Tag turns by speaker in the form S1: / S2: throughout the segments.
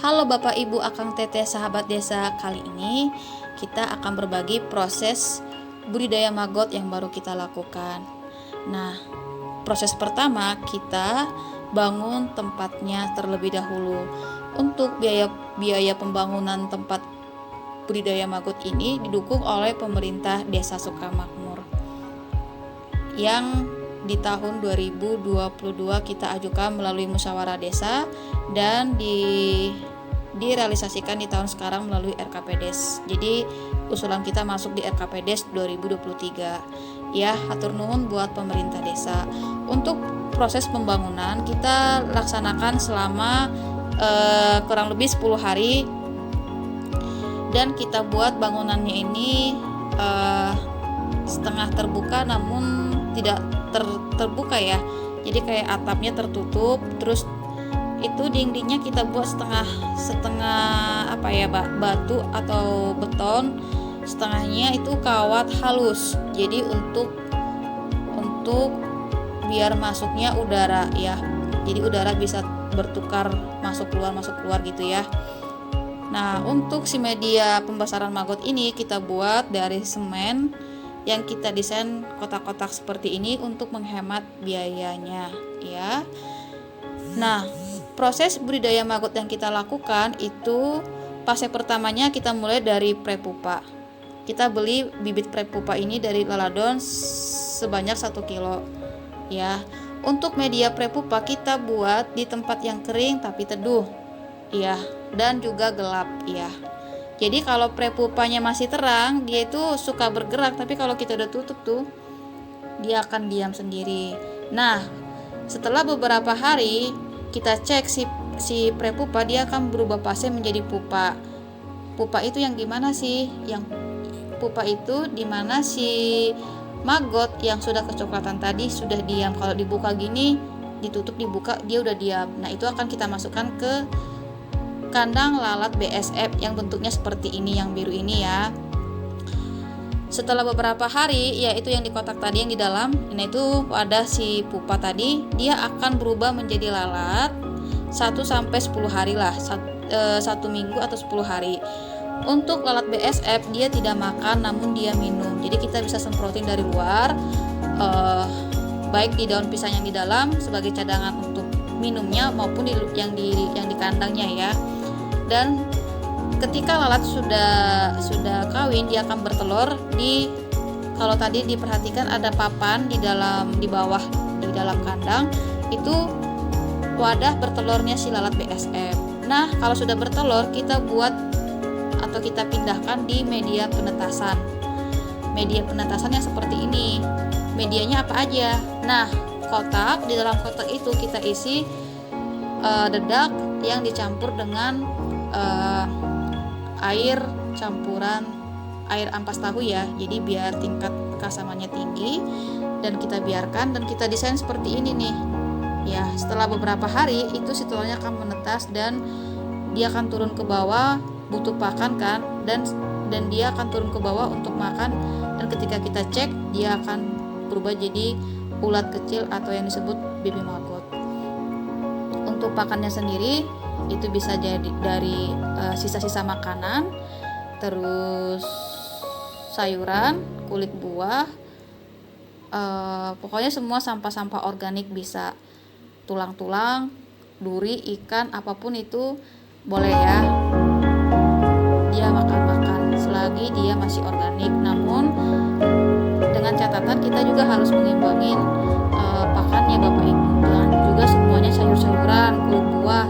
S1: Halo Bapak Ibu Akang Teteh sahabat desa, kali ini kita akan berbagi proses budidaya maggot yang baru kita lakukan. Nah, proses pertama kita bangun tempatnya terlebih dahulu. Untuk biaya pembangunan tempat budidaya maggot ini didukung oleh pemerintah Desa Sukamakmur yang di tahun 2022 kita ajukan melalui musyawarah desa dan direalisasikan di tahun sekarang melalui RKPDes. Jadi usulan kita masuk di RKPDes 2023. Ya, hatur nuhun buat pemerintah desa. Untuk proses pembangunan kita laksanakan selama kurang lebih 10 hari dan kita buat bangunannya ini setengah terbuka namun tidak terbuka ya, jadi kayak atapnya tertutup, terus itu dindingnya kita buat setengah batu atau beton, setengahnya itu kawat halus. Jadi untuk biar masuknya udara ya, jadi udara bisa bertukar masuk keluar gitu ya. Nah, untuk si media pembesaran maggot ini kita buat dari semen yang kita desain kotak-kotak seperti ini untuk menghemat biayanya ya. Nah, proses budidaya maggot yang kita lakukan itu fase pertamanya kita mulai dari prepupa. Kita beli bibit prepupa ini dari Laladon sebanyak 1 kilo ya. Untuk media prepupa kita buat di tempat yang kering tapi teduh ya, dan juga gelap ya. Jadi kalau prepupanya masih terang, dia itu suka bergerak, tapi kalau kita udah tutup tuh, dia akan diam sendiri. Nah, setelah beberapa hari kita cek si prepupa, dia akan berubah fase menjadi pupa. Pupa itu yang gimana sih? Yang pupa itu dimana si maggot yang sudah kecoklatan tadi sudah diam. Kalau dibuka gini, ditutup dibuka, dia udah diam. Nah, itu akan kita masukkan ke kandang lalat BSF yang bentuknya seperti ini, yang biru ini ya. Setelah beberapa hari, yaitu yang di kotak tadi yang di dalam, ini itu wadah si pupa tadi, dia akan berubah menjadi lalat 1-10 hari lah, 1 minggu atau 10 hari. Untuk lalat BSF dia tidak makan namun dia minum. Jadi kita bisa semprotin dari luar, baik di daun pisang yang di dalam sebagai cadangan untuk minumnya maupun yang di kandangnya ya. Dan ketika lalat sudah kawin, dia akan bertelur kalau tadi diperhatikan ada papan di bawah di dalam kandang, itu wadah bertelurnya si lalat BSF. Nah, kalau sudah bertelur kita buat atau kita pindahkan di media penetasan. Media penetasan yang seperti ini. Medianya apa aja? Nah, di dalam kotak itu kita isi dedak yang dicampur dengan air campuran air ampas tahu ya, jadi biar tingkat keasamannya tinggi, dan kita biarkan dan kita desain seperti ini nih ya. Setelah beberapa hari itu si telurnya akan menetas dan dia akan turun ke bawah, butuh pakan kan, dan dia akan turun ke bawah untuk makan, dan ketika kita cek dia akan berubah jadi ulat kecil atau yang disebut baby maggot. Untuk pakannya sendiri itu bisa jadi dari sisa-sisa makanan, terus sayuran, kulit buah, pokoknya semua sampah-sampah organik bisa, tulang-tulang, duri, ikan, apapun itu boleh ya. Dia makan selagi dia masih organik, namun dengan catatan kita juga harus mengimbangin pakannya Bapak Ibu, dan juga semuanya sayur-sayuran, kulit buah,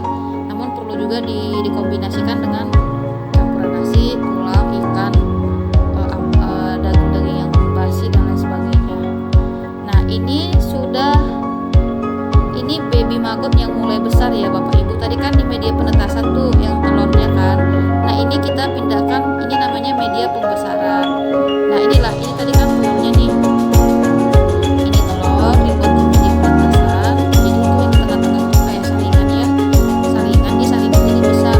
S1: namun perlu juga dikombinasikan dengan campuran nasi, tulang, ikan, daging-daging yang basi dan lain sebagainya. Nah, ini baby maggot yang mulai besar ya Bapak Ibu. Tadi kan di media penetasan tuh yang telurnya kan. Nah, ini kita pindahkan, ini namanya media pembesaran. Nah, ini tadi kan telurnya nih. Ini telur dibuat di media penetasan. Jadi itu yang di tengah-tengah itu kayak salingan ya. Salingan jadi bisa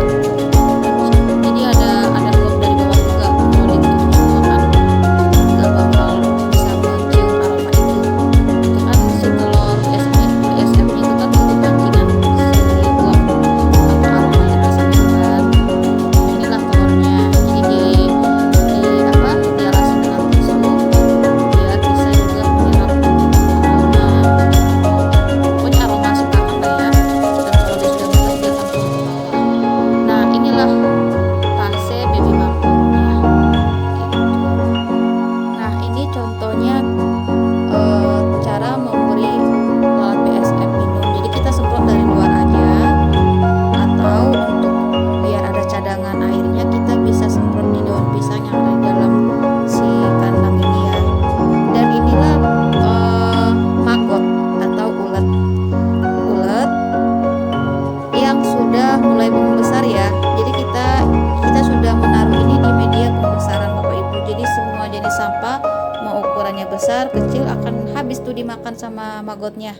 S1: besar kecil akan habis tuh dimakan sama magotnya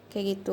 S1: kayak gitu.